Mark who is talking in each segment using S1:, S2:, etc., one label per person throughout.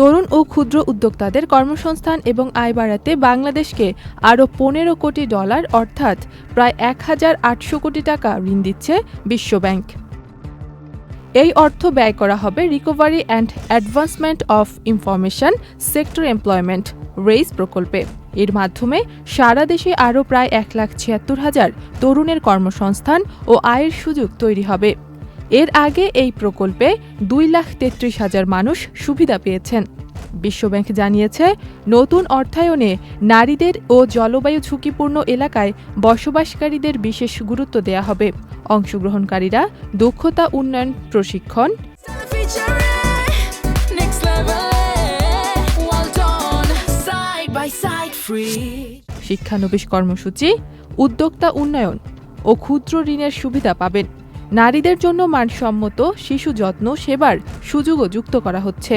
S1: তরুণ ও ক্ষুদ্র উদ্যোক্তাদের কর্মসংস্থান এবং আয় বাড়াতে বাংলাদেশকে আরও $15 কোটি অর্থাৎ প্রায় 1,800 কোটি টাকা ঋণ দিচ্ছে বিশ্বব্যাংক। এই অর্থ ব্যয় করা হবে recovery and advancement of information sector employment raise প্রকল্পে। এর মাধ্যমে সারা দেশে আরও প্রায় 1,76,000 তরুণের কর্মসংস্থান ও আয়ের সুযোগ তৈরি হবে। এর আগে এই প্রকল্পে 2,33,000 মানুষ সুবিধা পেয়েছেন। বিশ্বব্যাংক জানিয়েছে, নতুন অর্থায়নে নারীদের ও জলবায়ু ঝুঁকিপূর্ণ এলাকায় বসবাসকারীদের বিশেষ গুরুত্ব দেয়া হবে। অংশগ্রহণকারীরা দক্ষতা উন্নয়ন প্রশিক্ষণ, শিক্ষানবিশ কর্মসূচি, উদ্যোক্তা উন্নয়ন ও ক্ষুদ্র ঋণের সুবিধা পাবেন। নারীদের জন্য মানসম্মত শিশু যত্ন সেবার সুযোগও যুক্ত করা হচ্ছে।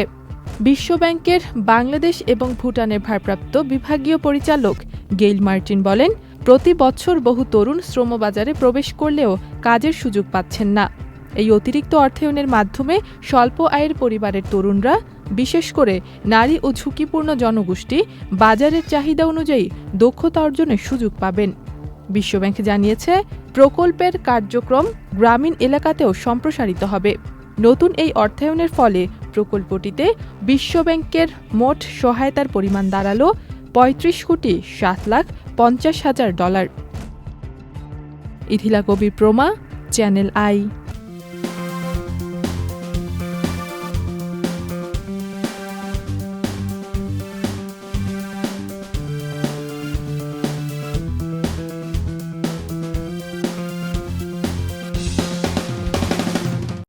S1: বিশ্বব্যাংকের বাংলাদেশ এবং ভুটানের ভারপ্রাপ্ত বিভাগীয় পরিচালক গেইল মার্টিন বলেন, প্রতি বছর বহু তরুণ শ্রমবাজারে প্রবেশ করলেও কাজের সুযোগ পাচ্ছেন না। এই অতিরিক্ত অর্থায়নের মাধ্যমে স্বল্প আয়ের পরিবারের তরুণরা, বিশেষ করে নারী ও ঝুঁকিপূর্ণ জনগোষ্ঠী বাজারের চাহিদা অনুযায়ী দক্ষতা অর্জনের সুযোগ পাবেন। বিশ্বব্যাংক জানিয়েছে, প্রকল্পের কার্যক্রম গ্রামীণ এলাকাতেও সম্প্রসারিত হবে। নতুন এই অর্থায়নের ফলে প্রকল্পটিতে বিশ্বব্যাংকের মোট সহায়তার পরিমাণ দাঁড়ালো $35,07,50,000। ইথিলা কবির প্রমা, চ্যানেল আই।